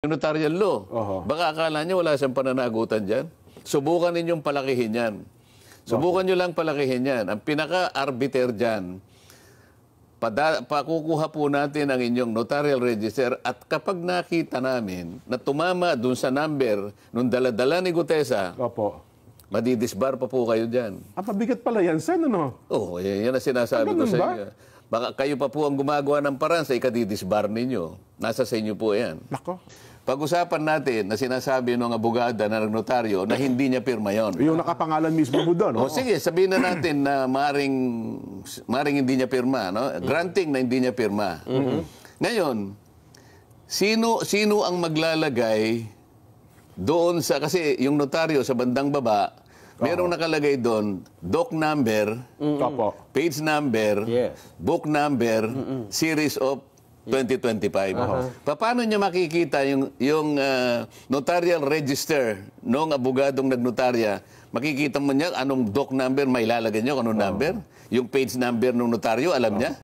Yung notarial law. Oho. Baka akala nyo wala siyang pananagutan dyan. Subukan ninyong palakihin yan. Subukan nyo lang palakihin yan. Ang pinaka-arbiter dyan, pakukuha po natin ang inyong notarial register at kapag nakita namin na tumama dun sa number nung daladala ni Gutesa, Opo. madidisbar pa po kayo dyan. Ang pabigat pala yan, Sen, ano? Oo, yan ang sinasabi ko Ganun sa ba? inyo. Baka kayo pa po ang gumagawa ng paraan sa ikadidisbar ninyo. Nasa sa inyo po yan. Nako. Pag-usapan natin na sinasabi ng abogada na nagnotaryo na hindi niya pirma yon. Yung nakapangalan mismo mo doon. O sige, sabihin na natin na maring hindi niya pirma, no? Granting na hindi niya pirma. Ngayon, sino ang maglalagay doon sa, kasi yung notaryo sa bandang baba, merong nakalagay doon, doc number, Opo. page number, Yes. book number, series of 2025. Paano niya makikita yung notarial register ng abogadong nagnotarya? Makikita mo niya anong doc number may lalagay niyo, anong number? Yung page number ng notaryo, alam niya?